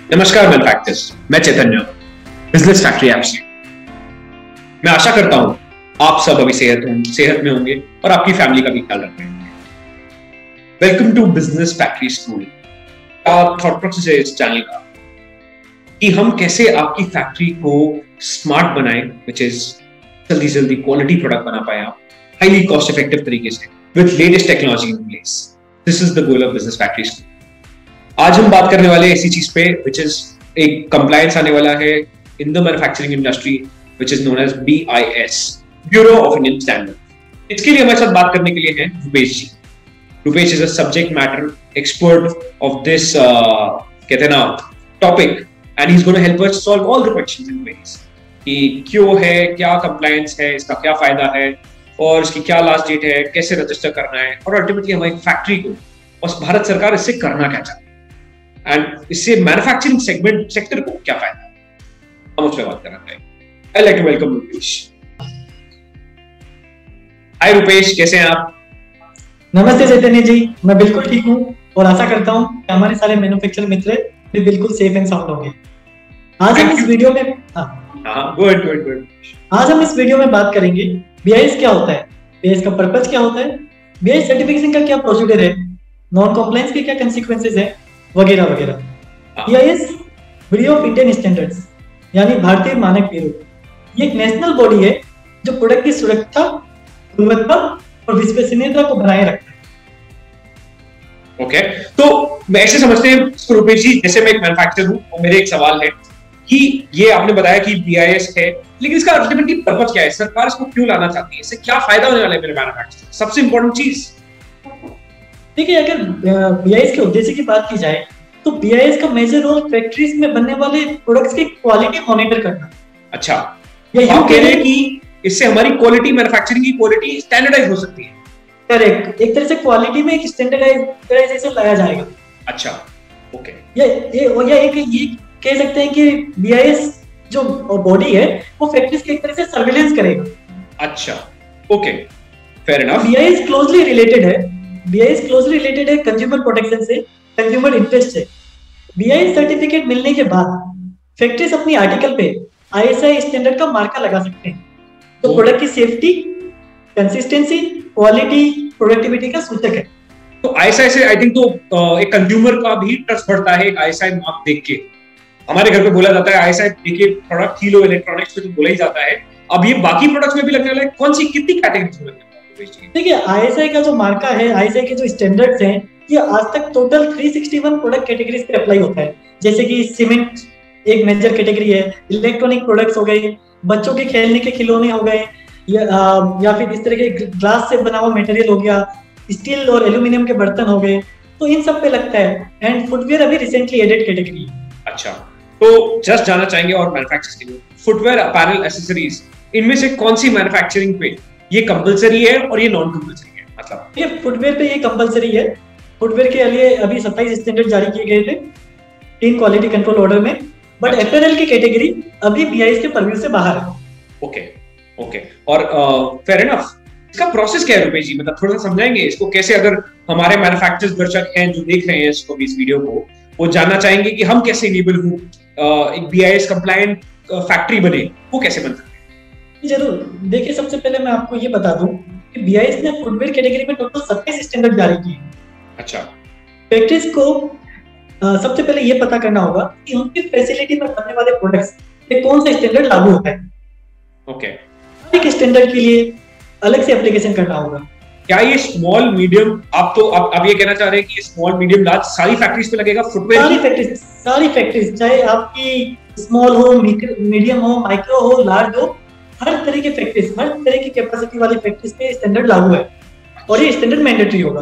नमस्कार मैन्युफैक्चरर्स, मैं चैतन्य business factory app से। मैं आशा करता हूं आप सब अभी सेहत में होंगे और आपकी फैमिली का भी ख्याल रख रहे होंगे। Welcome to business factory school. Thought process है इस चैनल का कि हम कैसे आपकी फैक्ट्री को स्मार्ट बनाएं, विच इज जल्दी जल्दी क्वालिटी प्रोडक्ट बना पाए आप हाईली कॉस्ट इफेक्टिव तरीके से with latest technology in place. This is the goal of business factory school. आज हम बात करने वाले ऐसी चीज पे विच इज एक कंप्लायंस आने वाला है in the manufacturing industry which is known as BIS, bureau of Indian standard. इसके लिए हमारे साथ बात करने के लिए हैं Rupesh ji. Rupesh is a subject matter expert of this कहते हैं ना topic, and he is going to help us solve all the questions in ways कि क्यों है, क्या कंप्लायंस है, इसका क्या फायदा है और इसकी क्या लास्ट डेट है, कैसे रजिस्टर करना है और अल्टीमेटली हमारी फैक्ट्री को और भारत सरकार इससे करना क्या चाहती है एंड इससे मैन्युफैक्चरिंग सेक्टर को क्या फायदा है, हम उस पर बात करना चाहेंगे। I like to welcome Rupesh. Hi Rupesh, कैसे हैं आप? नमस्ते चैतन्य जी, मैं बिल्कुल ठीक हूँ और आशा करता हूँ कि हमारे सारे मैन्युफैक्चर मित्र भी बिल्कुल सेफ एंड साउंड होंगे। आज हम इस वीडियो में गुड आज हम इस वीडियो में बात करेंगे BIS क्या होता है, BIS का पर्पस क्या होता है, BIS सर्टिफिकेशन का क्या प्रोसीजर है, नॉन कॉम्प्लायंस के क्या कंसीक्वेंसेस है, वगैरह वगैरह। BIS bureau of Indian standards यानी भारतीय मानक ब्यूरो, ये एक नेशनल बॉडी है जो प्रोडक्ट की सुरक्षा, गुणवत्ता और विश्वसनीयता को बनाए रखता है। ओके, तो मैं ऐसे समझते हैं रुपेश जी, जैसे मैं एक मैन्युफैक्चरर हूं और मेरे एक सवाल है कि ये आपने बताया कि BIS है, लेकिन इसका अल्टीमेटली पर्पस क्या है? सरकार इसको क्यों लाना चाहती है? इससे क्या फायदा होने वाला है मेरे मैन्युफैक्चरर? सबसे इंपॉर्टेंट चीज देखिए, अगर BIS के उद्देश्य की बात की जाए तो BIS का मेजर रोल फैक्ट्रीज में बनने वाले प्रोडक्ट्स की क्वालिटी मॉनिटर करना। अच्छा, आप कह रहे हैं कि इससे हमारी क्वालिटी, मैन्युफैक्चरिंग की क्वालिटी स्टैंडर्डाइज हो सकती है? करेक्ट, एक तरह से क्वालिटी में एक स्टैंडर्डाइजेशन लाया जाएगा। अच्छा, ओके। ये कह सकते हैं कि BIS जो बॉडी है वो फैक्ट्रीज की एक तरह से सर्विलेंस करेगा। अच्छा, okay, fair enough. BIS closely related है कंज्यूमर प्रोटेक्शन से, कंज्यूमर इंटरेस्ट से। BIS सर्टिफिकेट मिलने के बाद फैक्ट्रीज अपनी आर्टिकल पे ISI स्टैंडर्ड का मार्का लगा सकते हैं, तो प्रोडक्ट की सेफ्टी, कंसिस्टेंसी, क्वालिटी, प्रोडक्टिविटी का सूचक है। तो ISI से आई थिंक तो एक कंज्यूमर का भी ट्रस्ट बढ़ता है। एक ISI मार्क देख के हमारे घर पे बोला जाता है ISI देखिए प्रोडक्ट, हीलो इलेक्ट्रॉनिक्स में तो बोला ही जाता है। अब ये बाकी प्रोडक्ट्स में भी लगने वाला है, कौन सी कितनी कैटेगरीज में लगने वाला है? देखिए, ISI का जो मार्का है, ISI के जो स्टैंडर्ड्स हैं, ये आज तक टोटल 361 प्रोडक्ट कैटेगरीज पे अप्लाई होता है। जैसे कि सीमेंट एक मेजर कैटेगरी है, इलेक्ट्रॉनिक प्रोडक्ट्स हो गए, बच्चों के खेलने के खिलौने हो गए, या फिर इस तरह के ग्लास से बना हुआ मटेरियल हो गया, स्टील और एल्यूमिनियम के बर्तन हो गए, तो इन सब पे लगता है। एंड फुटवेयर अभी रिसेंटली एडेड कैटेगरी है। अच्छा, तो जस्ट जानना चाहेंगे और मैन्युफैक्चरर्स के लिए फुटवेयर, अपैरल, एक्सेसरीज, इनमें से कौन सी मैन्युफैक्चरिंग पे ये कंपलसरी है और ये नॉन कंपलसरी है? मतलब ये फुटवेयर पे ये कंपलसरी है। फुटवेयर के लिए अभी 27 स्टैंडर्ड जारी किए गए थे 3 क्वालिटी कंट्रोल ऑर्डर में, बट अपैरल की कैटेगरी अभी BIS के परव्यू से बाहर है। ओके, ओके, और फेयर इनफ। इसका प्रोसेस क्या है रुपेश जी? मतलब थोड़ा सा समझाएंगे इसको कैसे, अगर हमारे मैन्युफैक्चरर्स दर्शक हैं जो देख रहे हैं इसको भी, इस वीडियो को, वो जानना चाहेंगे कि हम कैसे इनेबल हो एक BIS कंप्लायंट फैक्ट्री बने, वो कैसे बन सकते हैं? जरूर। देखिए, सबसे पहले मैं आपको ये बता दूं कि BIS ने फुटवेयर कैटेगरी में टोटल 27 स्टैंडर्ड जारी किए। अच्छा, फैक्ट्रीज को सबसे पहले ये पता करना होगा कि उनकी फैसिलिटी में बनने वाले प्रोडक्ट्स पे कौन सा स्टैंडर्ड लागू होता है। ओके, एक स्टैंडर्ड के लिए अलग से एप्लीकेशन करना होगा। क्या ये स्मॉल, मीडियम, आप ये कहना चाह रहे हैं कि ये स्मॉल, मीडियम, लार्ज सारी फैक्ट्रीज पे लगेगा फुटवेयर? सारी फैक्ट्रीज, चाहे आपकी स्मॉल हो, मीडियम हो, माइक्रो हो, लार्ज हो, हर तरह की फैक्ट्रीज, हर तरह की कैपेसिटी वाली फैक्ट्रीज पे स्टैंडर्ड लागू है और ये स्टैंडर्ड मैंडेटरी होगा।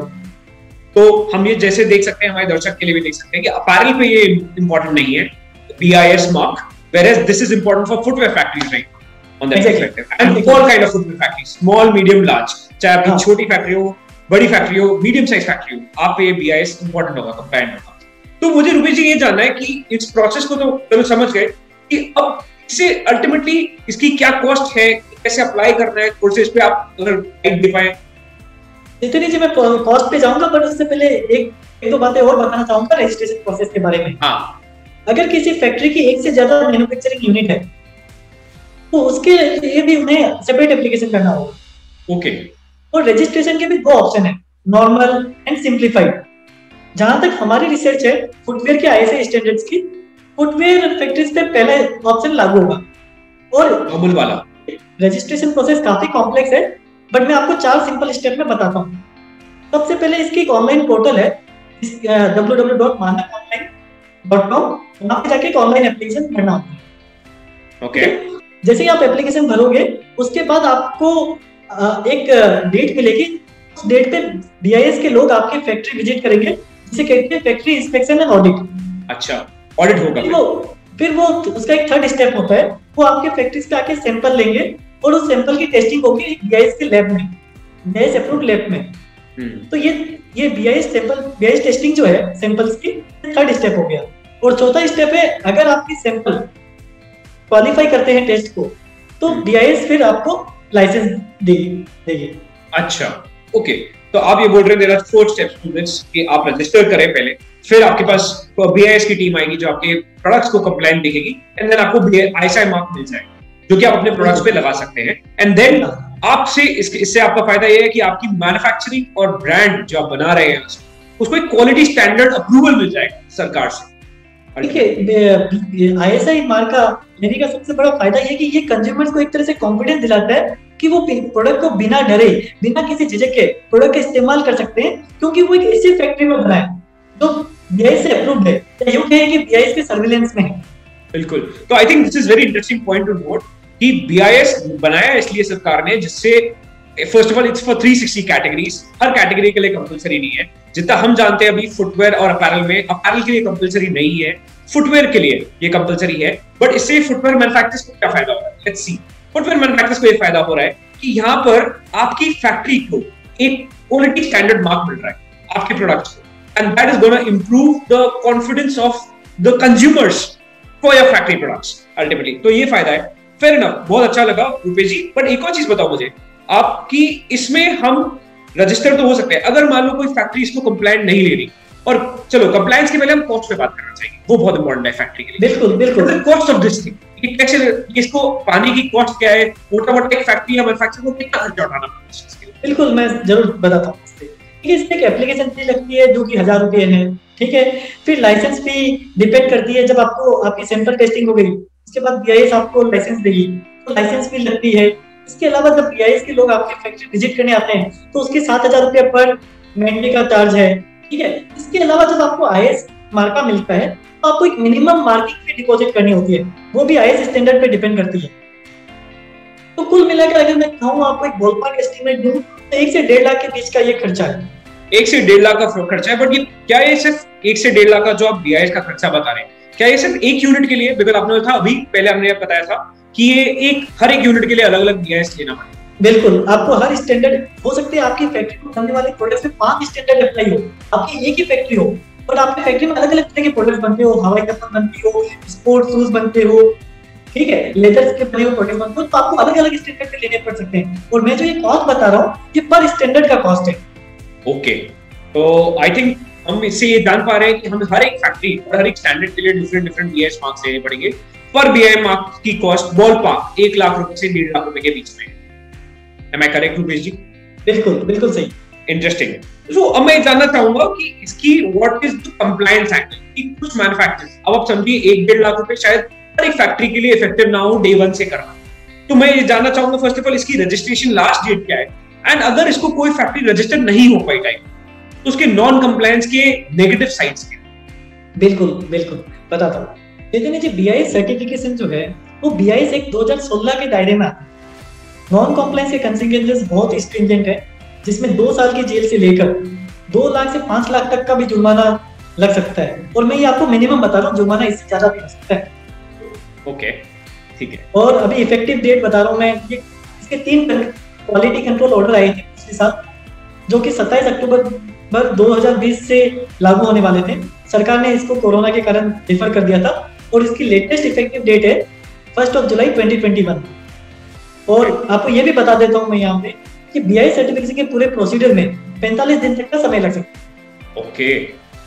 तो हम ये जैसे देख सकते हैं, हमारे दर्शक के लिए भी देख सकते हैं कि अपैरल पे ये इंपॉर्टेंट नहीं है BIS mark, whereas this is important for footwear factories right on that perspective, and all kind of footwear factories, small, medium, large, चाहे आपकी छोटी फैक्ट्री हो, बड़ी फैक्ट्री हो, मीडियम साइज फैक्ट्री हो, आप पे BIS इंपॉर्टेंट होगा, कंप्लायंट होगा। तो मुझे रुपेश जी ये जानना है कि इस प्रोसेस को तो समझ गए कि अब इससे अल्टीमेटली इसकी क्या कॉस्ट है, कैसे अप्लाई करना है, कोर्सेज पे आप अगर गाइड दे पाए। इतनी जी मैं कॉस्ट पे जाऊंगा, बट उससे पहले एक दो बातें और बताना चाहूंगा रजिस्ट्रेशन प्रोसेस के बारे में। हाँ, अगर किसी फैक्ट्री की एक से ज्यादा मैन्युफैक्चरिंग यूनिट है तो उसके लिए भी उन्हें सेपरेट एप्लीकेशन करना होगा। ओके। और रजिस्ट्रेशन के भी दो ऑप्शन है, नॉर्मल एंड सिंप्लीफाइड। जहां तक हमारी रिसर्च है फुटवेयर के आईएसआई स्टैंडर्ड्स की, फुटवेयर फैक्ट्रीज पे पहले ऑप्शन लागू होगा। और नॉर्मल वाला रजिस्ट्रेशन प्रोसेस काफी कॉम्प्लेक्स है, बट मैं आपको 4 सिंपल स्टेप में बताता हूँ। सबसे पहले इसकी एक ऑनलाइन पोर्टल है www.manakonline.com, वहां पे जाके एक ऑनलाइन एप्लीकेशन भरना होता है। ओके। जैसे ही आप एप्लीकेशन भरोगे उसके बाद आपको एक डेट मिलेगी। उस डेट पे बीआईएस के लोग आपके फैक्ट्री विजिट करेंगे, जिसे कहते हैं फैक्ट्री इंस्पेक्शन एंड ऑडिट। अच्छा, ऑडिट होगा। फिर वो उसका एक थर्ड स्टेप होता है, वो आपके फैक्ट्रीज पे आके सैंपल लेंगे और उस सैंपल की टेस्टिंग होगी बीआईएस के लैब में, बीआईएस अप्रूव्ड लैब में। तो ये बीआईएस टेस्टिंग जो है सैंपल्स की, थर्ड स्टेप हो गया। और चौथा स्टेप है, अगर आपकी सैंपल क्वालिफाई करते हैं टेस्ट को तो बीआईएस फिर आपको लाइसेंस देगी। अच्छा, ओके। तो आप ये बोल रहे हैं there are 4 steps to this कि आप रजिस्टर करें पहले, फिर आपके पास बीआईएस की टीम आएगी जो आपके प्रोडक्ट्स को कंप्लायंट देखेगी, एंड देन आपको आईएसआई मार्क मिल जाएगा जो कि आप अपने प्रोडक्ट्स पे लगा सकते हैं। एंड देन आपसे इससे आपका फायदा ये है कि आपकी मैन्युफैक्चरिंग और ब्रांड जो आप बना रहे हैं उसको एक क्वालिटी स्टैंडर्ड अप्रूवल मिल जाएगा सरकार से। देखिए, आईएसआई मार्क का लेने का सबसे बड़ा फायदा ये कि ये कंज्यूमर्स को एक तरह से कॉन्फिडेंस दिलाता है कि वो प्रोडक्ट को बिना डरे, बिना किसी झिझक के प्रोडक्ट का इस्तेमाल कर सकते हैं, क्योंकि वो एक ऐसी फैक्ट्री में बना है जो बीआईएस से अप्रूव्ड है, या यूं कहें कि बीआईएस के सर्विलेंस में है। बिल्कुल। तो I think this is very interesting point two note कि बीआईएस बनाया इसलिए सरकार ने, जिससे first of all it's for 360 categories, her category के लिए कंपलसरी नहीं है। जितना हम जानते हैं अभी फुटवेयर और अपैरल में, अपैरल के लिए कंपलसरी नहीं है, फुटवेयर के लिए ये कंपलसरी है। बट इससे फुटवेयर मैन्युफैक्चरर्स को क्या फायदा हो रहा है? Let's see. फुटवेयर मैन्युफैक्चरर्स को ये फायदा हो रहा है कि यहाँ पर आपकी फैक्ट्री को एक क्वालिटी स्टैंडर्ड मार्क मिल रहा है आपके प्रोडक्ट्स को, and that is gonna improve the confidence of the consumers for your factory products ultimately. तो ये फायदा है। फेयर इनफ, बहुत अच्छा लगा रुपेश जी। बट एक और चीज बताओ मुझे, आपकी इसमें हम रजिस्टर तो हो सकते हैं, अगर मान लो कोई फैक्ट्री इसको कंप्लायंट नहीं ले रही, और चलो कंप्लायंस के पहले हम कॉस्ट पे बात करना चाहिए, वो बहुत इंपॉर्टेंट है फैक्ट्री के लिए। बिल्कुल बिल्कुल। कॉस्ट ऑफ दिस थिंग, ये कैसे, इसको पाने की कॉस्ट क्या है, मोटा मोटा एक फैक्ट्री या मैन्युफैक्चरर को कितना खर्चा उठाना पड़ता है इसके लिए? बिल्कुल, मैं जरूर बताता हूँ। इसमें एक एप्लीकेशन फी लगती है जो कि 1000 रुपए है, ठीक है। फिर लाइसेंस फी डिपेंड करती है, जब आपको आपकी सैंपल टेस्टिंग हो गई उसके बाद बीआईएस आपको लाइसेंस देगी, तो लाइसेंस फी लगती है। इसके अलावा जब बीआईएस के लोग आपकी फैक्ट्री विजिट करने आते हैं तो उसके 7000 रुपए पर मेंटेन का चार्ज है, ठीक है। इसके अलावा जब आपको आईएस मार्का मिलता है तो आपको एक मिनिमम मार्किंग फी डिपॉजिट करनी होती है, वो भी आईएस स्टैंडर्ड पे डिपेंड करती है। तो कुल मिलाकर अगर मैं कहूँ आपको एक बॉलपार्क एस्टिमेट दूं तो 1 से 1.5 लाख के बीच का ये खर्चा है। 1 से 1.5 लाख का खर्चा है। बट ये क्या ये सिर्फ 1 से 1.5 लाख का जो आप बीआईएस का खर्चा बता रहे हैं, क्या ये सिर्फ एक यूनिट के लिए? बिकॉज आपने था अभी पहले हमने बताया था कि ये हर एक यूनिट के लिए अलग अलग बीआईएस लेना पड़ेगा। बिल्कुल, आपको हर स्टैंडर्ड हो सकते हैं, आपकी फैक्ट्री में बनने वाले प्रोडक्ट्स में 5 स्टैंडर्ड अप्लाई हो, आपकी एक ही फैक्ट्री हो, और आपकी फैक्ट्री में अलग अलग तरह के प्रोडक्ट्स बनते हो, हवाई चप्पल बनती हो, स्पोर्ट्स शूज बनते हो, ठीक है, लेदर के बने हुए प्रोडक्ट्स बनते हो, तो आपको अलग अलग स्टैंडर्ड पे लेने पड़ सकते हैं। और मैं जो ये कॉस्ट बता रहा हूँ ये पर स्टैंडर्ड का कॉस्ट है। ओके, तो आई थिंक हम इससे ये जान पा रहे हैं कि हमें हर एक फैक्ट्री और हर एक स्टैंडर्ड के लिए डिफरेंट बीआईएस मार्क्स लेने पड़ेंगे। पर बीआईएस मार्क्स की कॉस्ट बॉल पार्क 1 लाख रुपए से 1.5 लाख रुपए के बीच में है। Am I correct, रुपेश जी? बिल्कुल बिल्कुल सही। इंटरेस्टिंग। तो अब मैं जानना चाहूंगा कि इसकी what is the compliance angle कि कुछ मैन्युफैक्चरर्स, अब आप समझिए 1-1.5 लाख रुपए शायद हर एक फैक्ट्री के लिए इफेक्टिव ना हो डे 1 से करना। तो मैं ये जानना चाहूंगा फर्स्ट ऑफ ऑल इसकी रजिस्ट्रेशन लास्ट डेट क्या है, एंड अगर इसको कोई फैक्ट्री रजिस्टर नहीं हो पाई टाइम तो उसके नॉन कंप्लायंस के नेगेटिव साइड्स क्या? बिल्कुल बिल्कुल बताता हूँ। देखिए जी, बीआईएस सर्टिफिकेशन जो है वो बीआईएस एक 2016 के दायरे में आता है। नॉन कॉम्प्लायंस के कंसीक्वेंसेस बहुत स्ट्रिंजेंट है, जिसमें 2 साल की जेल से लेकर 2 लाख से 5 लाख तक का भी जुर्माना लग सकता है। और मैं ये आपको मिनिमम बता रहा हूँ, जुर्माना इससे ज्यादा भी हो सकता है। ओके, ठीक है। और अभी इफेक्टिव डेट बता रहा हूँ मैं, ये इसके 3 क्वालिटी कंट्रोल ऑर्डर आए थे पिछले साल, जो कि 27 अक्टूबर 2020 से लागू होने वाले थे। सरकार ने इसको कोरोना के कारण डिफर कर दिया था, और इसकी लेटेस्ट इफेक्टिव डेट है 1 जुलाई 2021। और आपको ये भी बता देता हूँ मैं यहाँ पे कि बीआईएस सर्टिफिकेशन के पूरे प्रोसीजर में 45 दिन तक का समय लग सकता है। ओके,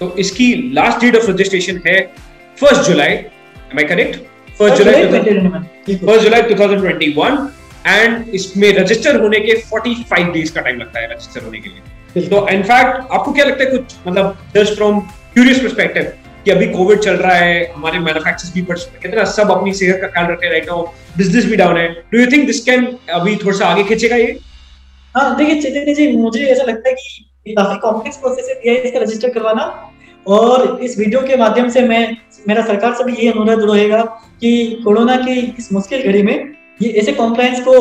तो इसकी लास्ट डेट ऑफ रजिस्ट्रेशन है 1 जुलाई, am I correct? 1 July 2021 and इसमें रजिस्टर होने के 45 डेज का टाइम लगता है रजिस्टर होने के लिए। तो इनफैक्ट आपको क्या लगता है कुछ मतलब जस्ट फ्रॉम क्यूरियस पर्सपेक्टिव कि अभी कोविड चल रहा है, हमारे मैन्युफैक्चरर्स भी कितना सब अपनी सेहत का ख्याल रख रहे हैं राइट नाउ, बिजनेस भी डाउन है, do you think this can अभी थोड़ा सा आगे खींचेगा ये? हाँ देखिए चैतन्य जी, मुझे ऐसा लगता है कि काफी कॉम्प्लेक्स प्रोसेस है बीआईएस का रजिस्टर करवाना, और इस वीडियो के माध्यम से मेरा सरकार से भी यही अनुरोध रहेगा कि कोरोना की इस मुश्किल घड़ी में ये ऐसे कॉम्प्लायंस को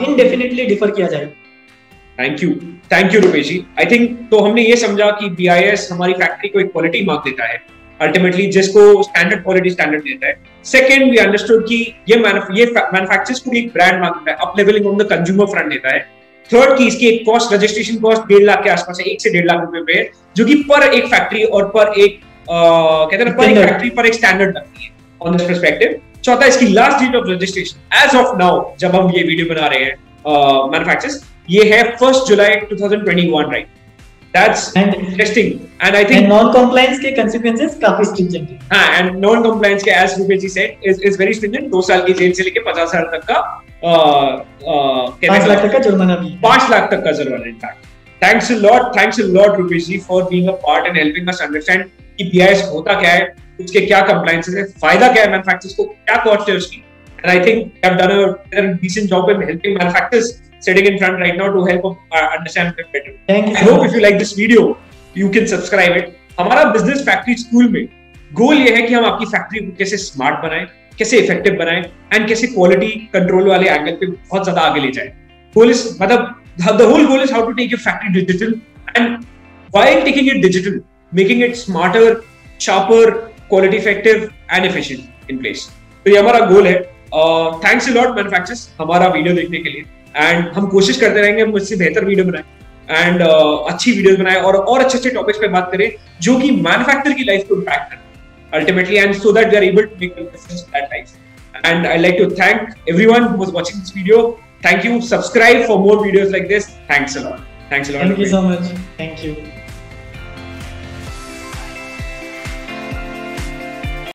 इनडेफिनेटली डिफर किया जाए। Thank you Rupesh ji. I think तो हमने ये समझा कि बीआईएस हमारी फैक्ट्री को एक क्वालिटी मार्क देता है अल्टीमेटली, जिसको स्टैंडर्ड क्वालिटी स्टैंडर्ड देता है। सेकंड, वी अंडरस्टूड कि ये मैन्युफैक्चरर्स को एक ब्रांड मार्क देता है, up levelling on the consumer front देता है। थर्ड की इसकी एक कॉस्ट, रजिस्ट्रेशन कॉस्ट 1.5 लाख के आसपास है, 1 से 1.5 लाख रुपए पे, जो कि पर एक फैक्ट्री और पर एक कहते हैं पर एक फैक्ट्री पर एक स्टैंडर्ड लगती है ऑन दिस पर्सपेक्टिव। चौथा, इसकी last date of registration as of now जब हम ये वीडियो बना रहे हैं मैन्युफैक्चरर्स, ये है 1 जुलाई 2021 right? That's interesting, and I think non-compliance के consequences काफी stringent हैं। हाँ, and non-compliance के as Rupesh ji said is very stringent, 2 साल की जेल से लेके 50,000 तक का 5 लाख तक का जुर्माना भी, 5 लाख तक का जुर्माना। In fact, thanks a lot Rupesh ji for being a part and helping us understand कि BIS होता क्या है, उसके क्या compliances है, फायदा क्या है मैन्युफैक्चरर्स को, क्या कॉस्ट है उसकी, and I think they have done a decent job in helping manufacturers sitting in front right now to help understand it better. Thank you. I hope if you like this video, you can subscribe it. हमारा business factory school में गोल ये है कि हम आपकी factory को कैसे smart बनाएं, कैसे इफेक्टिव बनाएं एंड कैसे क्वालिटी कंट्रोल वाले एंगल पे बहुत ज्यादा आगे ले जाएं। गोल इज मतलब the whole goal is how to take your factory digital, and while taking it digital, making it smarter, sharper, quality effective and efficient in place. तो ये हमारा गोल है। थैंक्स अ लॉट मैन्युफैक्चरर्स हमारा video देखने के लिए, and हम कोशिश करते रहेंगे हम इससे बेहतर वीडियो बनाएं एंड अच्छी वीडियोस बनाएं और अच्छे टॉपिक्स पे बात करें जो कि मैन्युफैक्चरर की लाइफ को इम्पैक्ट करें ultimately, and so that we are able to make a difference in that life. And I like to thank everyone who was watching this video. Thank you, subscribe for more videos like this. Thanks a lot. Thank you so much. Thank you.